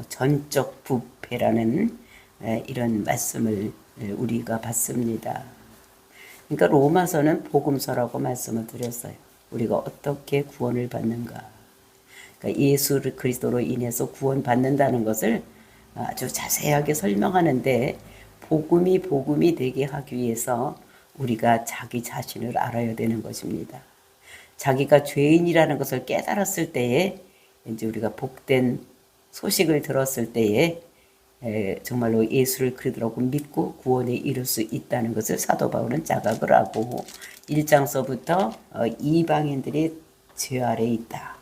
전적 부패라는 이런 말씀을 우리가 받습니다. 그러니까 로마서는 복음서라고 말씀을 드렸어요. 우리가 어떻게 구원을 받는가. 그러니까 예수 그리스도로 인해서 구원받는다는 것을 아주 자세하게 설명하는데 복음이 되게 하기 위해서 우리가 자기 자신을 알아야 되는 것입니다. 자기가 죄인이라는 것을 깨달았을 때에 이제 우리가 복된 소식을 들었을 때에 정말로 예수를 그리스도라고 믿고 구원에 이룰 수 있다는 것을 사도 바울은 자각을 하고 1장서부터 이방인들이 죄 아래에 있다.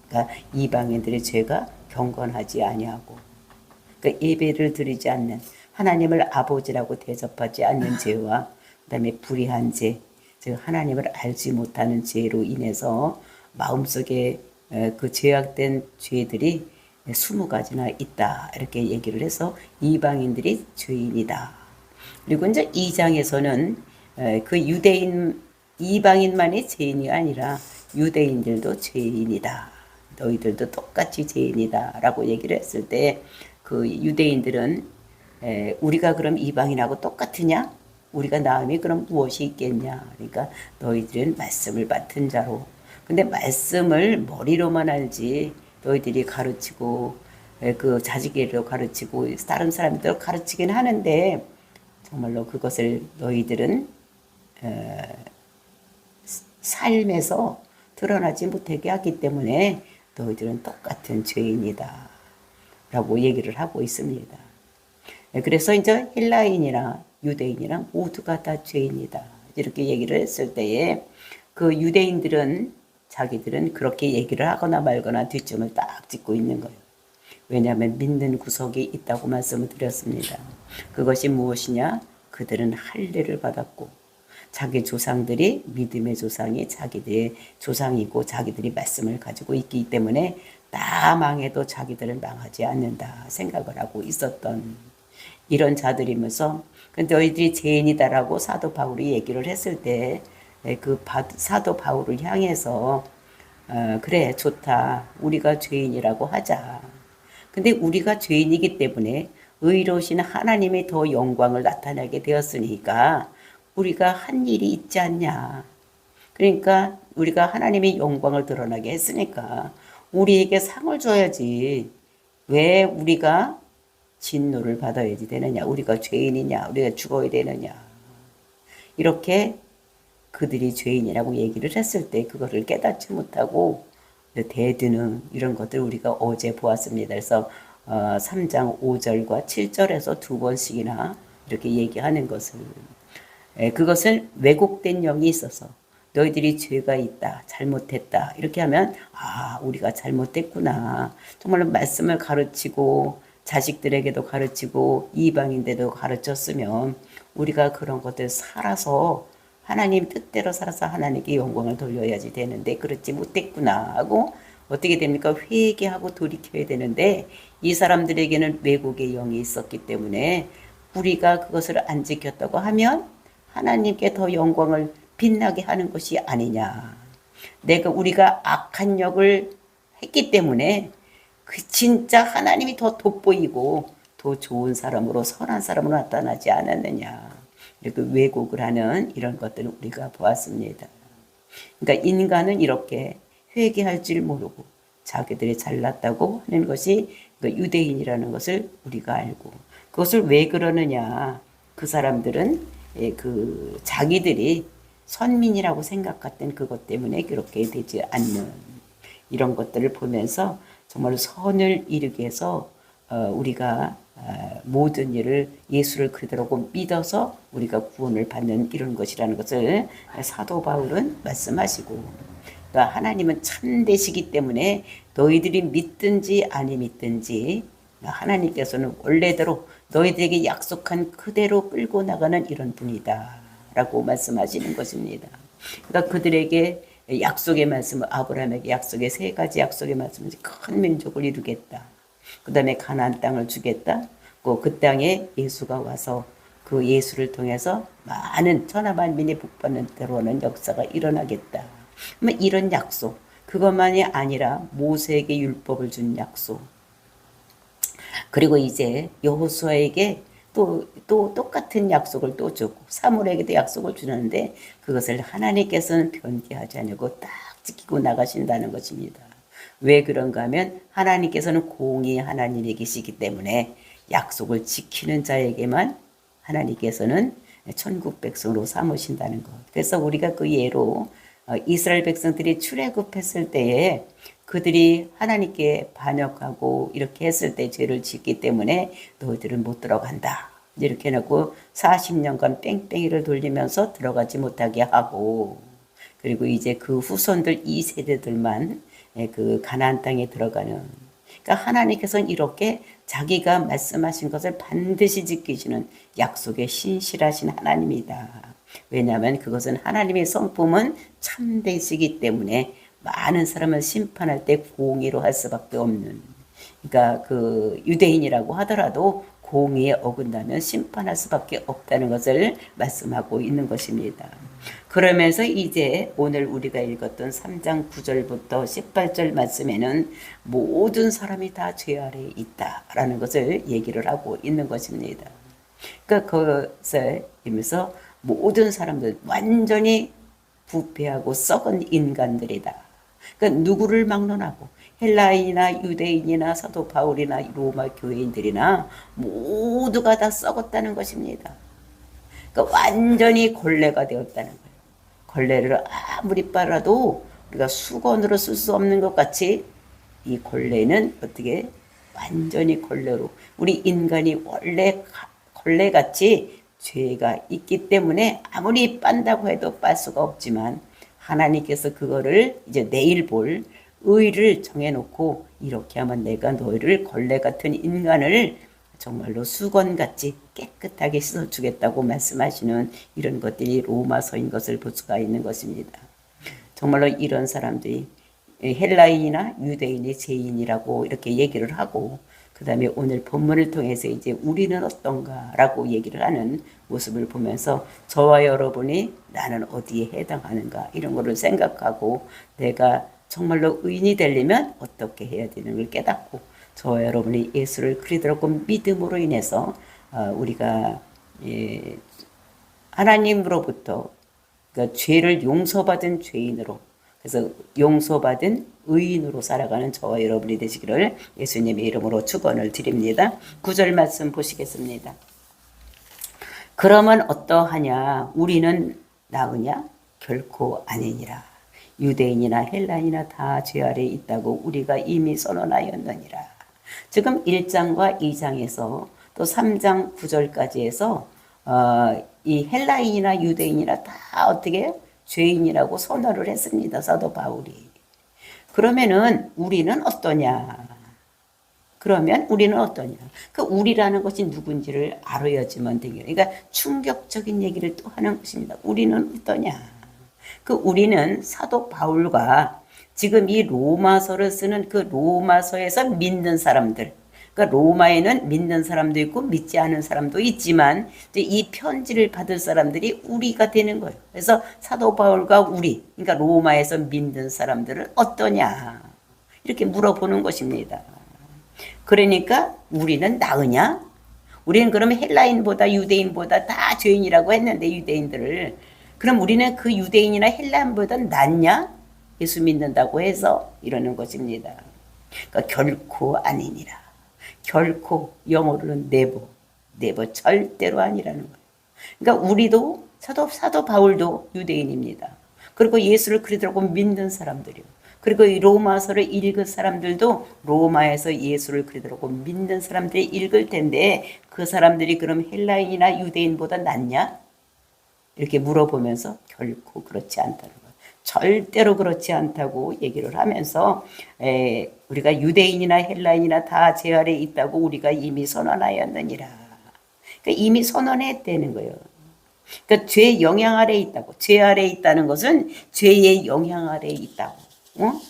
그러니까 이방인들의 죄가 경건하지 아니하고 그러니까 예배를 드리지 않는 하나님을 아버지라고 대접하지 않는 죄와 그다음에 불의한 죄, 즉 하나님을 알지 못하는 죄로 인해서 마음속에 그 죄악된 죄들이 20가지나 있다. 이렇게 얘기를 해서 이방인들이 죄인이다. 그리고 이제 2장에서는 그 유대인, 이방인만이 죄인이 아니라 유대인들도 죄인이다. 너희들도 똑같이 죄인이다. 라고 얘기를 했을 때 그 유대인들은 우리가 그럼 이방인하고 똑같으냐? 우리가 나음이 그럼 무엇이 있겠냐? 그러니까 너희들은 말씀을 맡은 자로. 근데 말씀을 머리로만 알지 너희들이 가르치고 그 자식에도 가르치고 다른 사람들도 가르치긴 하는데 정말로 그것을 너희들은 삶에서 드러나지 못하게 하기 때문에 너희들은 똑같은 죄인이다 라고 얘기를 하고 있습니다. 그래서 이제 헬라인이나 유대인이나 모두가 다 죄인이다 이렇게 얘기를 했을 때에 그 유대인들은 자기들은 그렇게 얘기를 하거나 말거나 뒷점을 딱 짚고 있는 거예요. 왜냐하면 믿는 구석이 있다고 말씀을 드렸습니다. 그것이 무엇이냐? 그들은 할례를 받았고 자기 조상들이 믿음의 조상이 자기들의 조상이고 자기들이 말씀을 가지고 있기 때문에 다 망해도 자기들은 망하지 않는다 생각을 하고 있었던 이런 자들이면서 근데 너희들이 죄인이다라고 사도 바울이 얘기를 했을 때 그 사도 바울을 향해서 그래 좋다 우리가 죄인이라고 하자. 근데 우리가 죄인이기 때문에 의로우신 하나님의 더 영광을 나타내게 되었으니까 우리가 한 일이 있지 않냐. 그러니까 우리가 하나님의 영광을 드러나게 했으니까 우리에게 상을 줘야지. 왜 우리가 진노를 받아야지 되느냐. 우리가 죄인이냐. 우리가 죽어야 되느냐. 이렇게 그들이 죄인이라고 얘기를 했을 때 그거를 깨닫지 못하고 대드는 이런 것들 우리가 어제 보았습니다. 그래서 3장 5절과 7절에서 두 번씩이나 이렇게 얘기하는 것을 그것을 왜곡된 영이 있어서 너희들이 죄가 있다, 잘못했다 이렇게 하면 우리가 잘못했구나. 정말로 말씀을 가르치고 자식들에게도 가르치고 이방인데도 가르쳤으면 우리가 그런 것들 살아서 하나님 뜻대로 살아서 하나님께 영광을 돌려야지 되는데 그렇지 못했구나 하고 어떻게 됩니까? 회개하고 돌이켜야 되는데 이 사람들에게는 왜곡의 영이 있었기 때문에 우리가 그것을 안 지켰다고 하면 하나님께 더 영광을 빛나게 하는 것이 아니냐. 우리가 악한 역을 했기 때문에 그 진짜 하나님이 더 돋보이고 더 좋은 사람으로 선한 사람으로 나타나지 않았느냐. 이렇게 왜곡을 하는 이런 것들을 우리가 보았습니다. 그러니까 인간은 이렇게 회개할 줄 모르고 자기들이 잘났다고 하는 것이 유대인이라는 것을 우리가 알고 그것을 왜 그러느냐. 그 사람들은 그 자기들이 선민이라고 생각했던 그것 때문에 그렇게 되지 않는 이런 것들을 보면서 정말 선을 이루기 위해서 우리가 모든 일을 예수를 그대로고 믿어서 우리가 구원을 받는 이런 것이라는 것을 사도 바울은 말씀하시고 그러니까 하나님은 참되시기 때문에 너희들이 믿든지 아니 믿든지 하나님께서는 원래대로 너희들에게 약속한 그대로 끌고 나가는 이런 분이다 라고 말씀하시는 것입니다. 그러니까 그들에게 약속의 말씀을 아브라함에게 약속의 3가지 약속의 말씀을 큰 민족을 이루겠다. 그 다음에 가나안 땅을 주겠다. 그 땅에 예수가 와서 그 예수를 통해서 많은 천하만민이 복받는 대로는 역사가 일어나겠다. 이런 약속 그것만이 아니라 모세에게 율법을 준 약속 그리고 이제 여호수아에게 또 똑같은 약속을 또 주고 사무엘에게도 약속을 주는데 그것을 하나님께서는 변개하지 않고 딱 지키고 나가신다는 것입니다. 왜 그런가 하면 하나님께서는 공의 하나님이 계시기 때문에 약속을 지키는 자에게만 하나님께서는 천국 백성으로 삼으신다는 것. 그래서 우리가 그 예로 이스라엘 백성들이 출애굽했을 때에 그들이 하나님께 반역하고 이렇게 했을 때 죄를 짓기 때문에 너희들은 못 들어간다. 이렇게 해놓고 40년간 뺑뺑이를 돌리면서 들어가지 못하게 하고 그리고 이제 그 후손들 2세대들만 그 가나안 땅에 들어가는 그러니까 하나님께서는 이렇게 자기가 말씀하신 것을 반드시 지키시는 약속의 신실하신 하나님이다. 왜냐하면 그것은 하나님의 성품은 참되시기 때문에 많은 사람을 심판할 때 공의로 할 수밖에 없는 그러니까 그 유대인이라고 하더라도 공의에 어긋나면 심판할 수밖에 없다는 것을 말씀하고 있는 것입니다. 그러면서 이제 오늘 우리가 읽었던 3장 9절부터 18절 말씀에는 모든 사람이 다 죄 아래에 있다라는 것을 얘기를 하고 있는 것입니다. 그러니까 그것을 이면서 모든 사람들 완전히 부패하고 썩은 인간들이다. 그러니까 누구를 막론하고 헬라인이나 유대인이나 사도 바울이나 로마 교회인들이나 모두가 다 썩었다는 것입니다. 그러니까 완전히 걸레가 되었다는 거예요. 걸레를 아무리 빨아도 우리가 수건으로 쓸 수 없는 것 같이 이 걸레는 어떻게 완전히 걸레로 우리 인간이 원래 걸레같이 죄가 있기 때문에 아무리 빤다고 해도 빨 수가 없지만 하나님께서 그거를 이제 내일 볼 의를 정해놓고 이렇게 하면 내가 너희를 걸레 같은 인간을 정말로 수건같이 깨끗하게 씻어주겠다고 말씀하시는 이런 것들이 로마서인 것을 볼 수가 있는 것입니다. 정말로 이런 사람들이 헬라인이나 유대인이 죄인이라고 이렇게 얘기를 하고 그 다음에 오늘 본문을 통해서 이제 우리는 어떤가라고 얘기를 하는 모습을 보면서 저와 여러분이 나는 어디에 해당하는가 이런 거를 생각하고 내가 정말로 의인이 되려면 어떻게 해야 되는 걸 깨닫고 저와 여러분이 예수를 그리스도로 믿음으로 인해서 우리가 하나님으로부터 그러니까 죄를 용서받은 죄인으로 그래서 용서받은 의인으로 살아가는 저와 여러분이 되시기를 예수님의 이름으로 축원을 드립니다. 9절 말씀 보시겠습니다. 그러면 어떠하냐? 우리는 나으냐? 결코 아니니라. 유대인이나 헬라인이나 다 죄 아래에 있다고 우리가 이미 선언하였느니라. 지금 1장과 2장에서 또 3장 9절까지 해서 이 헬라인이나 유대인이나 다 어떻게 죄인이라고 선언을 했습니다. 사도 바울이. 그러면은 우리는 어떠냐? 그러면 우리는 어떠냐? 그 우리라는 것이 누군지를 알아야지만 되겠어요. 그러니까 충격적인 얘기를 또 하는 것입니다. 우리는 어떠냐? 그 우리는 사도 바울과 지금 이 로마서를 쓰는 그 로마서에서 믿는 사람들, 그러니까 로마에는 믿는 사람도 있고 믿지 않은 사람도 있지만 이 편지를 받을 사람들이 우리가 되는 거예요. 그래서 사도 바울과 우리, 그러니까 로마에서 믿는 사람들은 어떠냐? 이렇게 물어보는 것입니다. 그러니까 우리는 나으냐? 우리는 그러면 헬라인보다 유대인보다 다 죄인이라고 했는데 유대인들을 그럼 우리는 그 유대인이나 헬라인보다 낫냐? 예수 믿는다고 해서 이러는 것입니다. 그러니까 결코 아니니라. 결코 영어로는 never 절대로 아니라는 거예요. 그러니까 우리도 사도 바울도 유대인입니다. 그리고 예수를 그리스도라고 믿는 사람들이요. 그리고 이 로마서를 읽을 사람들도 로마에서 예수를 그리스도라고 믿는 사람들이 읽을 텐데 그 사람들이 그럼 헬라인이나 유대인보다 낫냐? 이렇게 물어보면서 결코 그렇지 않다는 거예요. 절대로 그렇지 않다고 얘기를 하면서 우리가 유대인이나 헬라인이나 다 죄 아래에 있다고 우리가 이미 선언하였느니라. 그러니까 이미 선언했다는 거예요. 그러니까 죄 영향 아래에 있다고. 죄 아래에 있다는 것은 죄의 영향 아래에 있다고.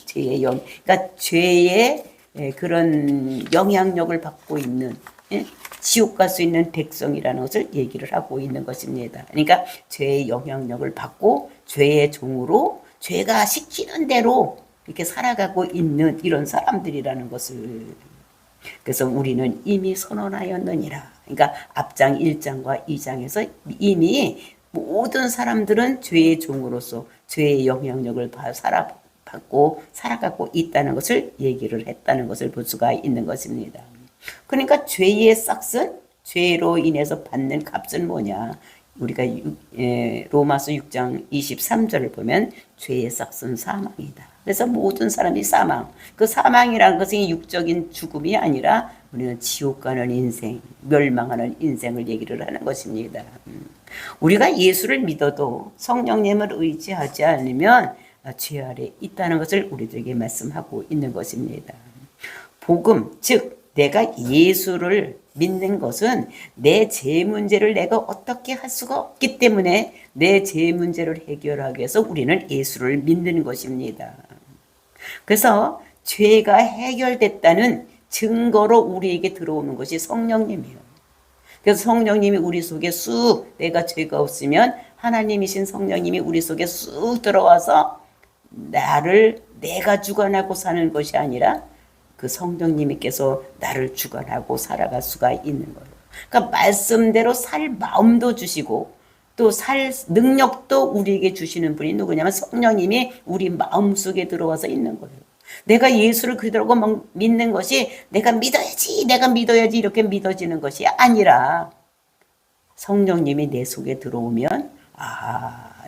죄의 그러니까 죄의 그런 영향력을 받고 있는 지옥 갈 수 있는 백성이라는 것을 얘기를 하고 있는 것입니다. 그러니까 죄의 영향력을 받고 죄의 종으로 죄가 시키는 대로 이렇게 살아가고 있는 이런 사람들이라는 것을 그래서 우리는 이미 선언하였느니라. 그러니까 앞장 1장과 2장에서 이미 모든 사람들은 죄의 종으로서 죄의 영향력을 받고 살아가고 있다는 것을 얘기를 했다는 것을 볼 수가 있는 것입니다. 그러니까 죄의 싹은 죄로 인해서 받는 값은 뭐냐? 우리가 로마서 6장 23절을 보면 죄의 싹은 사망이다. 그래서 모든 사람이 사망. 그 사망이라는 것은 육적인 죽음이 아니라 우리는 지옥 가는 인생, 멸망하는 인생을 얘기를 하는 것입니다. 우리가 예수를 믿어도 성령님을 의지하지 않으면 죄 아래 있다는 것을 우리들에게 말씀하고 있는 것입니다. 복음, 즉 내가 예수를 믿는 것은 내 죄 문제를 내가 어떻게 할 수가 없기 때문에 내 죄 문제를 해결하기 위해서 우리는 예수를 믿는 것입니다. 그래서 죄가 해결됐다는 증거로 우리에게 들어오는 것이 성령님이에요. 그래서 성령님이 우리 속에 쑥, 내가 죄가 없으면 하나님이신 성령님이 우리 속에 쑥 들어와서 내가 주관하고 사는 것이 아니라 그 성령님께서 나를 주관하고 살아갈 수가 있는 거예요. 그러니까 말씀대로 살 마음도 주시고 또 살 능력도 우리에게 주시는 분이 누구냐면 성령님이 우리 마음속에 들어와서 있는 거예요. 내가 예수를 그대로 믿는 것이 내가 믿어야지 이렇게 믿어지는 것이 아니라 성령님이 내 속에 들어오면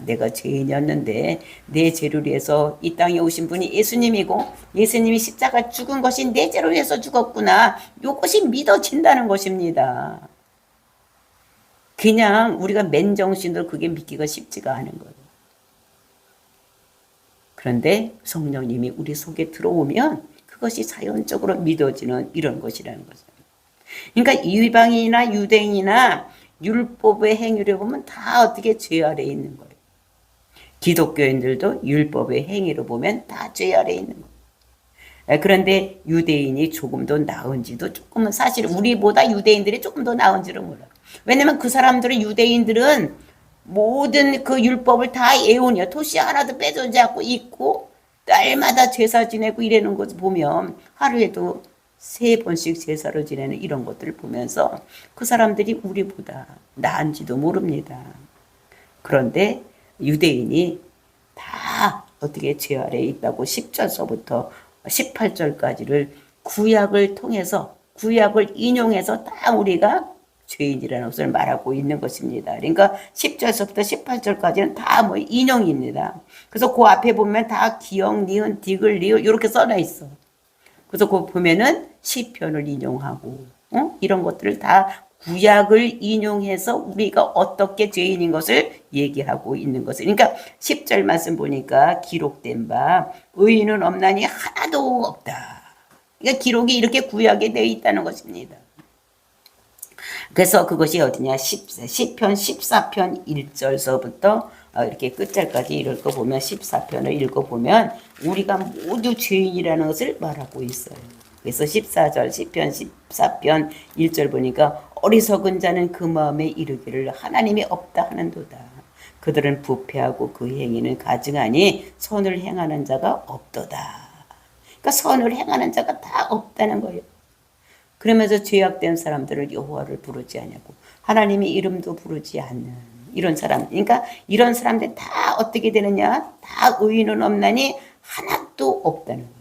내가 죄인이었는데 내 죄를 위해서 이 땅에 오신 분이 예수님이고 예수님이 십자가 죽은 것이 내 죄를 위해서 죽었구나. 이것이 믿어진다는 것입니다. 그냥 우리가 맨정신으로 그게 믿기가 쉽지가 않은 거예요. 그런데 성령님이 우리 속에 들어오면 그것이 자연적으로 믿어지는 이런 것이라는 거죠. 그러니까 이방인이나 유대인이나 율법의 행위를 보면 다 어떻게 죄 아래에 있는 거예요. 기독교인들도 율법의 행위로 보면 다 죄 아래에 있는 거예요. 그런데 유대인이 조금 더 나은지도 조금은 사실 우리보다 유대인들이 조금 더 나은지를 몰라요. 왜냐면 그 사람들은 유대인들은 모든 그 율법을 다 애우냐 토시 하나도 빼주지 않고 있고 날마다 제사 지내고 이러는 것 보면 하루에도 3번씩 제사를 지내는 이런 것들을 보면서 그 사람들이 우리보다 나은지도 모릅니다. 그런데 유대인이 다 어떻게 죄 아래에 있다고 10절서부터 18절까지를 구약을 통해서 구약을 인용해서 다 우리가 죄인이라는 것을 말하고 있는 것입니다. 그러니까 10절서부터 18절까지는 다 인용입니다. 그래서 그 앞에 보면 다 기역, 니은, 디귿, 리을 이렇게 써져 있어. 그래서 그 보면은 시편을 인용하고 이런 것들을 다 구약을 인용해서 우리가 어떻게 죄인인 것을 얘기하고 있는 것을. 그러니까 10절 말씀 보니까 기록된 바 의인은 없나니 하나도 없다. 그러니까 기록이 이렇게 구약에 되어 있다는 것입니다. 그래서 그것이 어디냐? 시편 14편 1절서부터 이렇게 끝절까지 읽어보면 14편을 읽어보면 우리가 모두 죄인이라는 것을 말하고 있어요. 그래서 14절 시편 14편 1절 보니까 어리석은 자는 그 마음에 이르기를 하나님이 없다 하는도다. 그들은 부패하고 그 행위는 가증하니 선을 행하는 자가 없도다. 그러니까 선을 행하는 자가 다 없다는 거예요. 그러면서 죄악된 사람들을 여호와를 부르지 않냐고 하나님의 이름도 부르지 않는 이런 사람. 그러니까 이런 사람들 다 어떻게 되느냐? 다 의인은 없나니 하나도 없다는 거예요.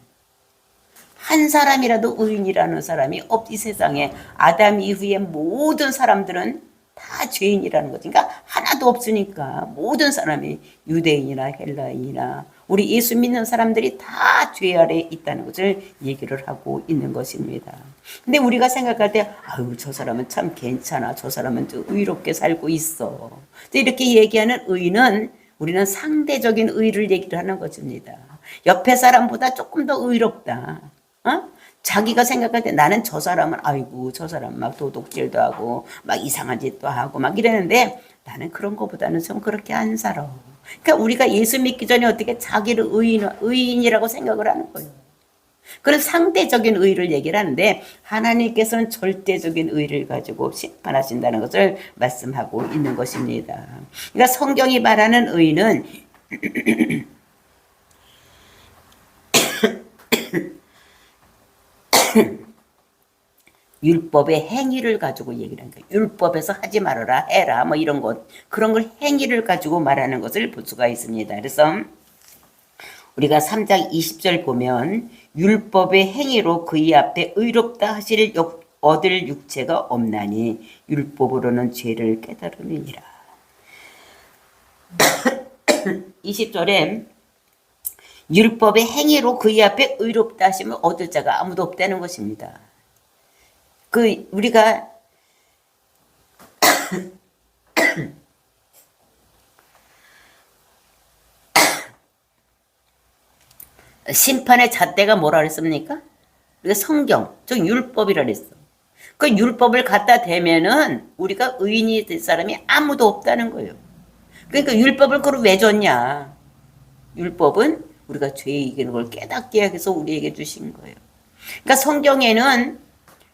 한 사람이라도 의인이라는 사람이 이 세상에 아담 이후에 모든 사람들은 다 죄인이라는 거지. 그러니까 하나도 없으니까 모든 사람이 유대인이나 헬라인이나 우리 예수 믿는 사람들이 다 죄 아래에 있다는 것을 얘기를 하고 있는 것입니다. 근데 우리가 생각할 때 아유 저 사람은 참 괜찮아. 저 사람은 좀 의롭게 살고 있어. 이렇게 얘기하는 의는 우리는 상대적인 의를 얘기를 하는 것입니다. 옆에 사람보다 조금 더 의롭다. 자기가 생각할 때 나는 저 사람은 아이고 저 사람 막 도둑질도 하고 막 이상한 짓도 하고 막 이러는데 나는 그런 것보다는 좀 그렇게 안 살아. 그러니까 우리가 예수 믿기 전에 어떻게 자기를 의인이라고 생각을 하는 거예요. 그런 상대적인 의를 얘기를 하는데 하나님께서는 절대적인 의를 가지고 심판하신다는 것을 말씀하고 있는 것입니다. 그러니까 성경이 말하는 의는 율법의 행위를 가지고 얘기를 하는 거예요. 율법에서 하지 말아라, 해라, 뭐 이런 것. 그런 걸 행위를 가지고 말하는 것을 볼 수가 있습니다. 그래서 우리가 3장 20절 보면 율법의 행위로 그의 앞에 의롭다 하실 얻을 육체가 없나니 율법으로는 죄를 깨달음이니라. 20절에 율법의 행위로 그의 앞에 의롭다 하시면 얻을 자가 아무도 없다는 것입니다. 우리가 심판의 잣대가 뭐라 그랬습니까? 우리가 성경, 즉 율법이라 그랬어. 그 율법을 갖다 대면은 우리가 의인이 될 사람이 아무도 없다는 거예요. 그러니까 율법을 그걸 왜 줬냐? 율법은 우리가 죄에 이기는 걸 깨닫게 하기 위해서 우리에게 주신 거예요. 그러니까 성경에는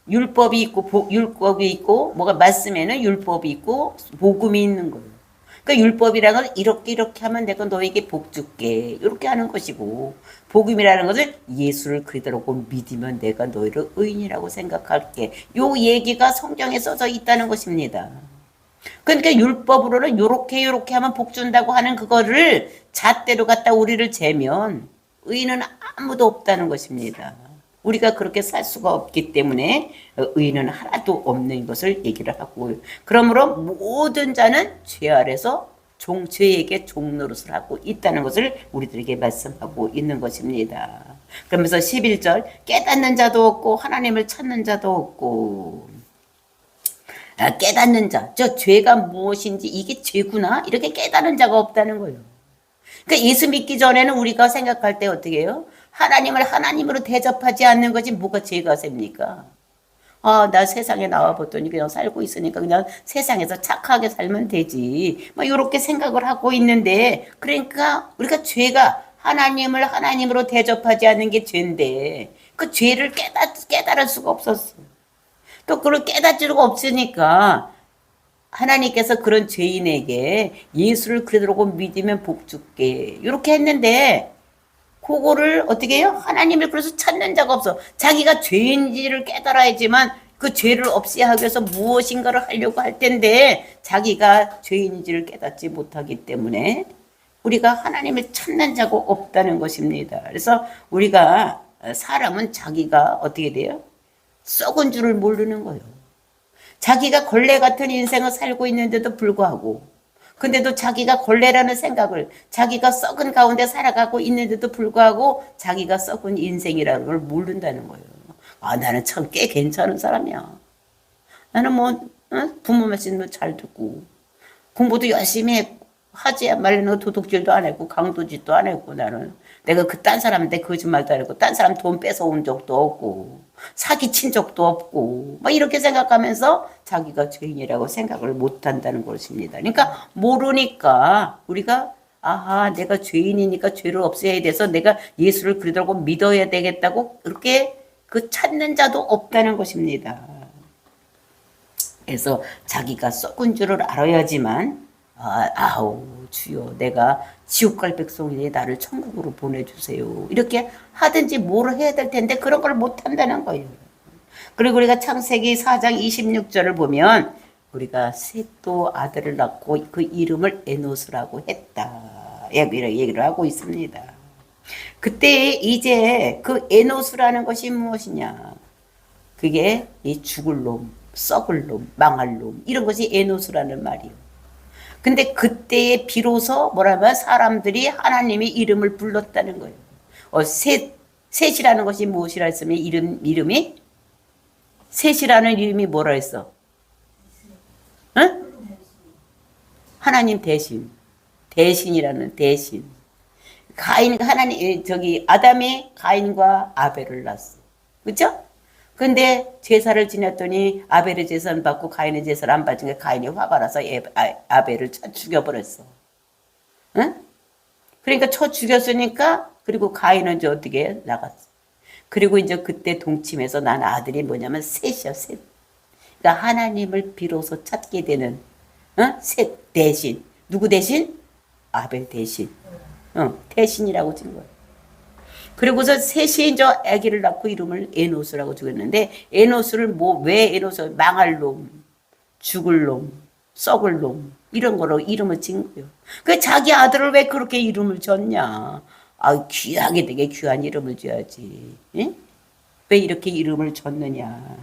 율법이 있고 뭐가 말씀에는 율법이 있고 복음이 있는 거예요. 그러니까 율법이라는 건 이렇게 하면 내가 너에게 복 줄게 이렇게 하는 것이고, 복음이라는 것을 예수를 그리스도라고 믿으면 내가 너희를 의인이라고 생각할게. 요 얘기가 성경에 써져 있다는 것입니다. 그러니까 율법으로는 요렇게 하면 복 준다고 하는 그거를 잣대로 갖다 우리를 재면 의인은 아무도 없다는 것입니다. 우리가 그렇게 살 수가 없기 때문에 의인은 하나도 없는 것을 얘기를 하고, 그러므로 모든 자는 죄 아래서 죄에게 종노릇을 하고 있다는 것을 우리들에게 말씀하고 있는 것입니다. 그러면서 11절 깨닫는 자도 없고 하나님을 찾는 자도 없고, 깨닫는 자, 저 죄가 무엇인지 이게 죄구나 이렇게 깨닫는 자가 없다는 거예요. 그러니까 예수 믿기 전에는 우리가 생각할 때 어떻게 해요? 하나님을 하나님으로 대접하지 않는 것이 뭐가 죄가 셉니까? 나 세상에 나와봤더니 그냥 살고 있으니까 그냥 세상에서 착하게 살면 되지. 막 이렇게 생각을 하고 있는데, 그러니까 우리가 죄가 하나님을 하나님으로 대접하지 않는 게 죄인데 그 죄를 깨달을 수가 없었어. 또 그걸 깨닫을 수가 없으니까 하나님께서 그런 죄인에게 예수를 그리스도라고 믿으면 복 줄게 이렇게 했는데, 그거를 어떻게 해요? 하나님을 그래서 찾는 자가 없어. 자기가 죄인지를 깨달아야지만 그 죄를 없이 하기 위해서 무엇인가를 하려고 할 텐데, 자기가 죄인지를 깨닫지 못하기 때문에 우리가 하나님을 찾는 자가 없다는 것입니다. 그래서 우리가 사람은 자기가 어떻게 돼요? 썩은 줄을 모르는 거예요. 자기가 걸레 같은 인생을 살고 있는데도 불구하고, 근데도 자기가 걸레라는 생각을, 자기가 썩은 가운데 살아가고 있는데도 불구하고 자기가 썩은 인생이라는 걸 모른다는 거예요. 나는 참 꽤 괜찮은 사람이야. 나는 부모 말씀도 잘 듣고 공부도 열심히 했고 하지 말라는 도둑질도 안 했고 강도짓도 안 했고, 나는 내가 딴 사람한테 거짓말도 안 했고 딴 사람 돈 뺏어온 적도 없고 사기친 적도 없고 막 이렇게 생각하면서 자기가 죄인이라고 생각을 못한다는 것입니다. 그러니까 모르니까 우리가 내가 죄인이니까 죄를 없애야 돼서 내가 예수를 그리스도라고 믿어야 되겠다고 그렇게 찾는 자도 없다는 것입니다. 그래서 자기가 썩은 줄을 알아야지만 주여 내가 지옥 갈 백성이니 나를 천국으로 보내주세요 이렇게 하든지 뭘 해야 될 텐데 그런 걸 못한다는 거예요. 그리고 우리가 창세기 4장 26절을 보면 우리가 셋도 아들을 낳고 그 이름을 에노스라고 했다 얘기를 하고 있습니다. 그때 이제 그 에노스라는 것이 무엇이냐, 그게 이 죽을 놈, 썩을 놈, 망할 놈 이런 것이 에노스라는 말이에요. 근데 그때에 비로소 뭐라면 사람들이 하나님의 이름을 불렀다는 거예요. 셋이라는 것이 무엇이라 했으면 이름이 셋이라는 이름이 뭐라 했어? 응? 하나님 대신이라는 대신. 아담이 가인과 아벨을 낳았어. 그렇죠? 근데 제사를 지냈더니 아벨의 제사는 받고 가인의 제사를 안 받으니까 가인이 화가 나서 아벨을 쳐 죽여버렸어. 응? 그러니까 쳐 죽였으니까 그리고 가인은 이제 어떻게 나갔어. 그리고 이제 그때 동침해서 난 아들이 뭐냐면 셋이야, 셋. 그러니까 하나님을 비로소 찾게 되는 셋 대신. 누구 대신? 아벨 대신. 대신이라고 친 거야. 그리고서 셋이 이제 아기를 낳고 이름을 에노스라고 지었는데, 에노스를 뭐 왜 에노스, 망할 놈, 죽을 놈, 썩을 놈, 이런 거로 이름을 지은 거예요. 그 자기 아들을 왜 그렇게 이름을 졌냐? 아, 귀하게 되게 귀한 이름을 줘야지. 예? 왜 이렇게 이름을 줬느냐?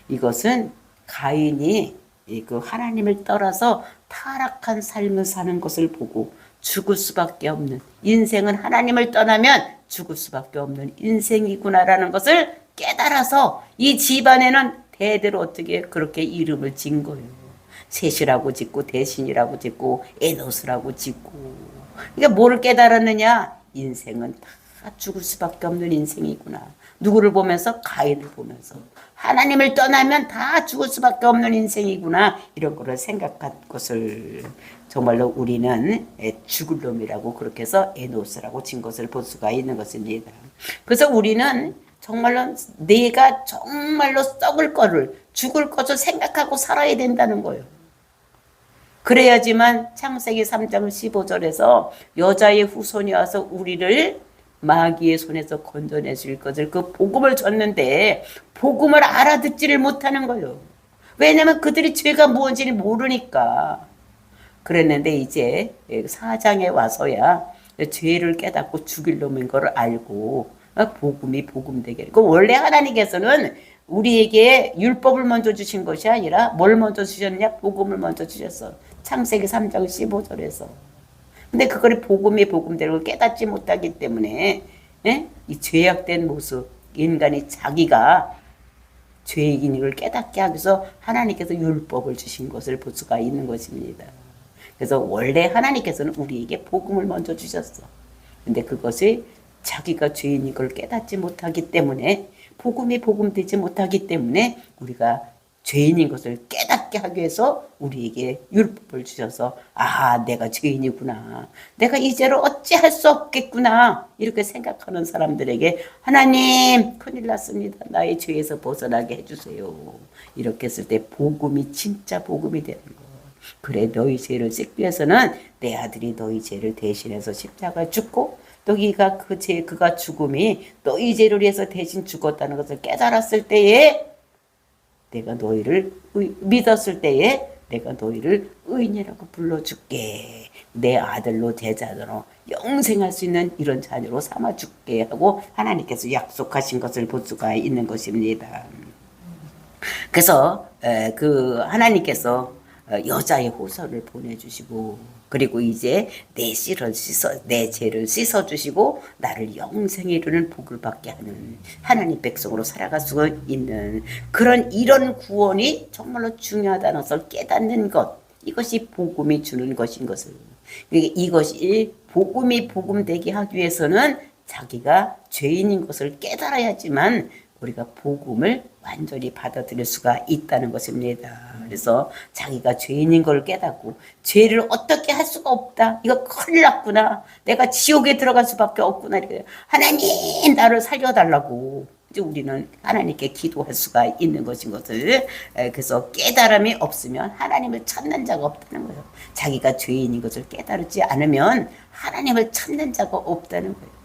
이것은 가인이 그 하나님을 떠나서 타락한 삶을 사는 것을 보고 죽을 수밖에 없는, 인생은 하나님을 떠나면 죽을 수밖에 없는 인생이구나라는 것을 깨달아서 이 집안에는 대대로 어떻게 그렇게 이름을 진 거예요. 셋이라고 짓고 대신이라고 짓고 에노스라고 짓고. 그러니까 뭐를 깨달았느냐? 인생은 다 죽을 수밖에 없는 인생이구나. 누구를 보면서? 가인을 보면서. 하나님을 떠나면 다 죽을 수밖에 없는 인생이구나. 이런 거를 생각한 것을 정말로 우리는 죽을 놈이라고 그렇게 해서 에노스라고 진 것을 볼 수가 있는 것입니다. 그래서 우리는 정말로 내가 정말로 썩을 거를, 죽을 것을 생각하고 살아야 된다는 거예요. 그래야지만 창세기 3장 15절에서 여자의 후손이 와서 우리를 마귀의 손에서 건져내 줄 것을, 그 복음을 줬는데 복음을 알아듣지를 못하는 거예요. 왜냐면 그들이 죄가 무엇인지 모르니까. 그랬는데 이제 4장에 와서야 죄를 깨닫고 죽일 놈인 걸 알고 복음이 복음되게. 그 원래 하나님께서는 우리에게 율법을 먼저 주신 것이 아니라 뭘 먼저 주셨냐? 복음을 먼저 주셨어. 창세기 3장 15절에서. 근데 그걸 복음이 복음대로 깨닫지 못하기 때문에 이 죄악된 모습, 인간이 자기가 죄인 걸 깨닫게 하기 위해서 하나님께서 율법을 주신 것을 볼 수가 있는 것입니다. 그래서 원래 하나님께서는 우리에게 복음을 먼저 주셨어. 근데 그것이 자기가 죄인인 걸 깨닫지 못하기 때문에, 복음이 복음되지 못하기 때문에 우리가 죄인인 것을 깨닫게 하기 위해서 우리에게 율법을 주셔서, 아, 내가 죄인이구나, 내가 이제로 어찌할 수 없겠구나, 이렇게 생각하는 사람들에게 하나님 큰일 났습니다, 나의 죄에서 벗어나게 해주세요, 이렇게 했을 때 복음이 진짜 복음이 되는 거. 그래, 너희 죄를 씻기 위해서는 내 아들이 너희 죄를 대신해서 십자가에 죽고, 너희가 그가 죽음이 너희 죄를 위해서 대신 죽었다는 것을 깨달았을 때에, 내가 너희를 믿었을 때에 내가 너희를 의인이라고 불러줄게, 내 아들로 제자로 영생할 수 있는 이런 자녀로 삼아줄게 하고 하나님께서 약속하신 것을 볼 수가 있는 것입니다. 그래서 그 하나님께서 여자의 호선을 보내주시고, 그리고 이제 내 죄를 씻어주시고 나를 영생에 이르는 복을 받게 하는 하나님 백성으로 살아갈 수 있는 이런 구원이 정말로 중요하다는 것을 깨닫는 것, 이것이 복음이 주는 것인 것을. 이것이 복음이 복음되게 하기 위해서는 자기가 죄인인 것을 깨달아야지만 우리가 복음을 완전히 받아들일 수가 있다는 것입니다. 그래서 자기가 죄인인 걸 깨닫고 죄를 어떻게 할 수가 없다, 이거 큰일 났구나, 내가 지옥에 들어갈 수밖에 없구나, 이렇게 하나님 나를 살려달라고 이제 우리는 하나님께 기도할 수가 있는 것인 것을. 그래서 깨달음이 없으면 하나님을 찾는 자가 없다는 거예요. 자기가 죄인인 것을 깨달지 않으면 하나님을 찾는 자가 없다는 거예요.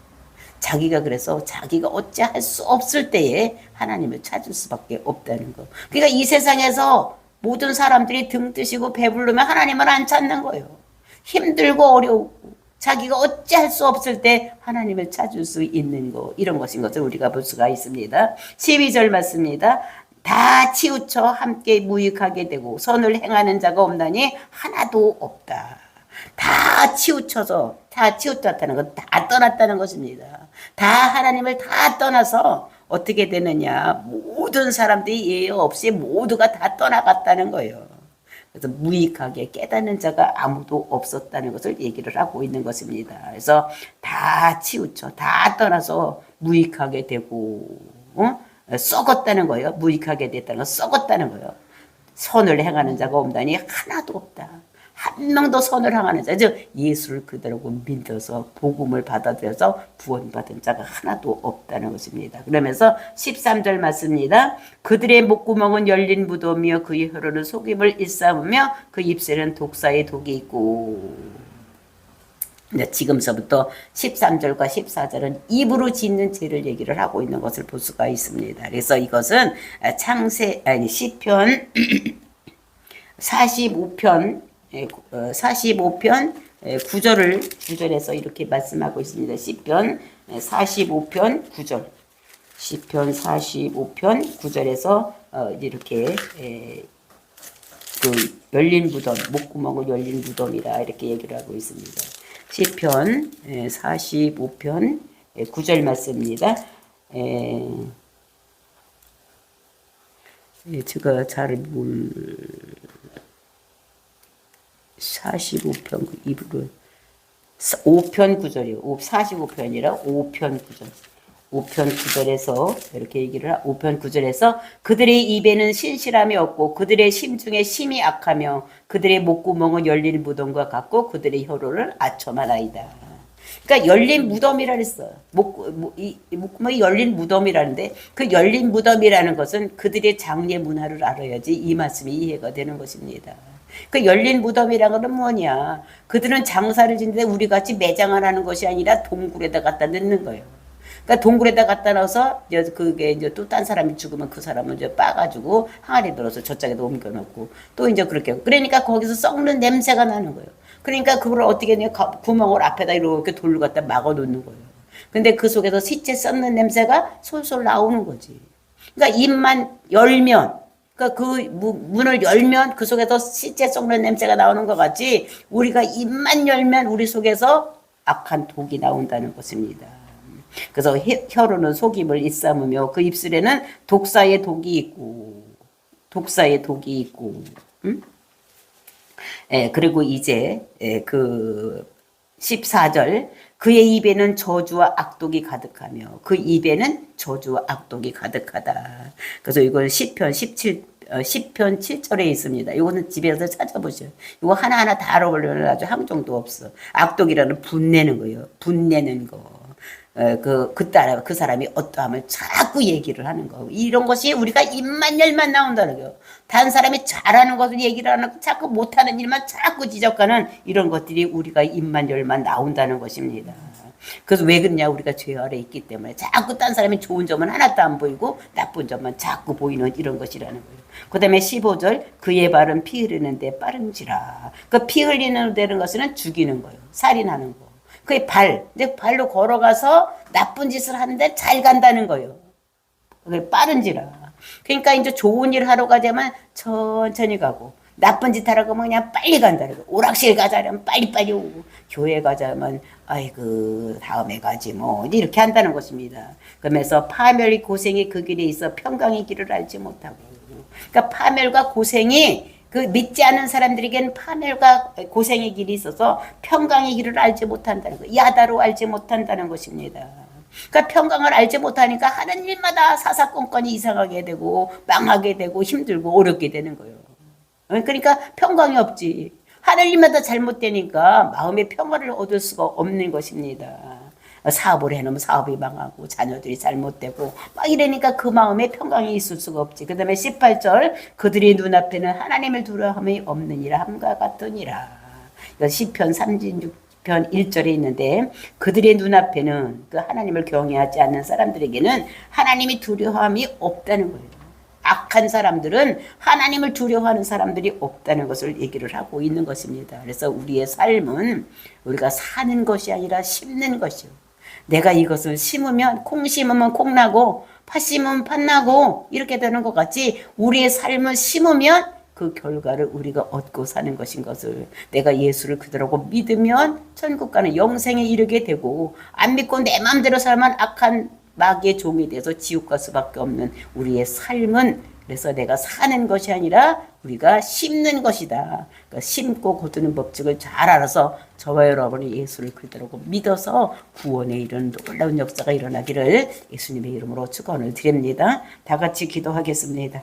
자기가 그래서 자기가 어찌할 수 없을 때에 하나님을 찾을 수밖에 없다는 거. 그러니까 이 세상에서 모든 사람들이 등 뜨시고 배부르면 하나님을 안 찾는 거예요. 힘들고 어려우고 자기가 어찌할 수 없을 때 하나님을 찾을 수 있는 거, 이런 것인 것을 우리가 볼 수가 있습니다. 12절 맞습니다. 다 치우쳐 함께 무익하게 되고 선을 행하는 자가 없나니 하나도 없다. 다 치우쳤다는 건 다 떠났다는 것입니다. 다 하나님을 다 떠나서 어떻게 되느냐, 모든 사람들이 예외 없이 모두가 다 떠나갔다는 거예요. 그래서 무익하게 깨닫는 자가 아무도 없었다는 것을 얘기를 하고 있는 것입니다. 그래서 다 치우쳐, 다 떠나서 무익하게 되고 썩었다는 거예요. 무익하게 됐다는 건 썩었다는 거예요. 선을 행하는 자가 없다니 하나도 없다. 한 명도 선을 행하는 자, 즉 예수를 그대로 믿어서 복음을 받아들여서 구원받은 자가 하나도 없다는 것입니다. 그러면서 13절 맞습니다. 그들의 목구멍은 열린 무덤이며 그의 혀로는 속임을 일삼으며 그 입술에는 독사의 독이 있고. 이제 지금서부터 13절과 14절은 입으로 짓는 죄를 얘기를 하고 있는 것을 볼 수가 있습니다. 그래서 이것은 시편 45편 9절에서 이렇게 말씀하고 있습니다. 시편 45편 9절. 시편 45편 9절에서 이렇게 그 열린 무덤, 목구멍을 열린 무덤이라 이렇게 얘기를 하고 있습니다. 시편 45편 9절 말씀입니다. 제가 잘 45편 입으로 5편 9절이요. 45편이라 5편 9절. 5편 9절에서 이렇게 얘기를 5편 9절에서 그들의 입에는 신실함이 없고 그들의 심중에 심이 악하며 그들의 목구멍은 열린 무덤과 같고 그들의 혀로를 아첨하나이다. 그러니까 열린 무덤이라 그랬어. 목구멍이 열린 무덤이라는데 그 열린 무덤이라는 것은 그들의 장례 문화를 알아야지 이 말씀이 이해가 되는 것입니다. 그 열린 무덤이라는 건 뭐냐? 그들은 장사를 짓는데 우리 같이 매장을 하는 것이 아니라 동굴에다 갖다 넣는 거예요. 그러니까 동굴에다 갖다 넣어서 그게 이제 또 딴 사람이 죽으면 그 사람은 이제 빠가지고 항아리 들어서 저쪽에도 옮겨 놓고 또 이제 그렇게 그러니까 거기서 썩는 냄새가 나는 거예요. 그러니까 그걸 어떻게 했냐 구멍을 앞에다 이렇게 돌로 갖다 막아 놓는 거예요. 근데 그 속에서 시체 썩는 냄새가 솔솔 나오는 거지. 그러니까 입만 열면 그러니까 그 문을 열면 그 속에서 시체 썩는 냄새가 나오는 것 같이 우리가 입만 열면 우리 속에서 악한 독이 나온다는 것입니다. 그래서 혀로는 속임을 일삼으며 그 입술에는 독사의 독이 있고 응? 그리고 이제 그 14절 그의 입에는 저주와 악독이 가득하며 그 입에는 저주와 악독이 가득하다. 그래서 이걸 시편 7절에 있습니다. 이거는 집에서 찾아보세요. 이거 하나하나 다 알아보려면 아주 한정도 없어. 악독이라는 분내는 거예요. 분내는 거. 그 사람이 어떠함을 자꾸 얘기를 하는 거. 이런 것이 우리가 입만 열만 나온다는 거예요. 다른 사람이 잘하는 것을 얘기를 하는 거, 자꾸 못하는 일만 자꾸 지적하는 이런 것들이 우리가 입만 열만 나온다는 것입니다. 그래서 왜 그러냐? 우리가 죄 아래 있기 때문에 자꾸 딴 사람이 좋은 점은 하나도 안 보이고 나쁜 점만 자꾸 보이는 이런 것이라는 거예요. 그 다음에 15절 그의 발은 피 흐르는데 빠른지라. 그 피 흘리는 데는 것은 죽이는 거예요. 살인하는 거. 그의 근데 발로 걸어가서 나쁜 짓을 하는데 잘 간다는 거예요. 그게 빠른지라. 그러니까 이제 좋은 일 하러 가자면 천천히 가고, 나쁜 짓 하러 가면 그냥 빨리 간다는 거예요. 오락실 가자면 빨리빨리 오고, 교회 가자면, 아이고, 다음에 가지 뭐, 이렇게 한다는 것입니다. 그러면서 파멸이 고생이 그 길에 있어 평강의 길을 알지 못하고. 그러니까 파멸과 고생이 그 믿지 않는 사람들에게는 파멸과 고생의 길이 있어서 평강의 길을 알지 못한다는 거예요. 야다로 알지 못한다는 것입니다. 그러니까 평강을 알지 못하니까 하는 일마다 사사건건이 이상하게 되고 망하게 되고 힘들고 어렵게 되는 거예요. 그러니까 평강이 없지. 하는 일마다 잘못되니까 마음의 평화를 얻을 수가 없는 것입니다. 사업을 해놓으면 사업이 망하고 자녀들이 잘못되고 막 이러니까 그 마음에 평강이 있을 수가 없지. 그 다음에 18절 그들의 눈앞에는 하나님을 두려움이 없느니라 함과 같으니라. 시편 36편 1절에 있는데 그들의 눈앞에는 그 하나님을 경외하지 않는 사람들에게는 하나님이 두려움이 없다는 거예요. 악한 사람들은 하나님을 두려워하는 사람들이 없다는 것을 얘기를 하고 있는 것입니다. 그래서 우리의 삶은 우리가 사는 것이 아니라 심는 것이요. 내가 이것을 심으면 콩 심으면 콩 나고 팥 심으면 팥 나고 이렇게 되는 것 같이 우리의 삶을 심으면 그 결과를 우리가 얻고 사는 것인 것을 내가 예수를 그대로 믿으면 천국 가는 영생에 이르게 되고 안 믿고 내 마음대로 살면 악한 마귀의 종이 돼서 지옥 갈 수밖에 없는 우리의 삶은 그래서 내가 사는 것이 아니라 우리가 심는 것이다. 그러니까 심고 거두는 법칙을 잘 알아서 저와 여러분이 예수를 그대로 믿어서 구원에 이르는 놀라운 역사가 일어나기를 예수님의 이름으로 축원을 드립니다. 다 같이 기도하겠습니다.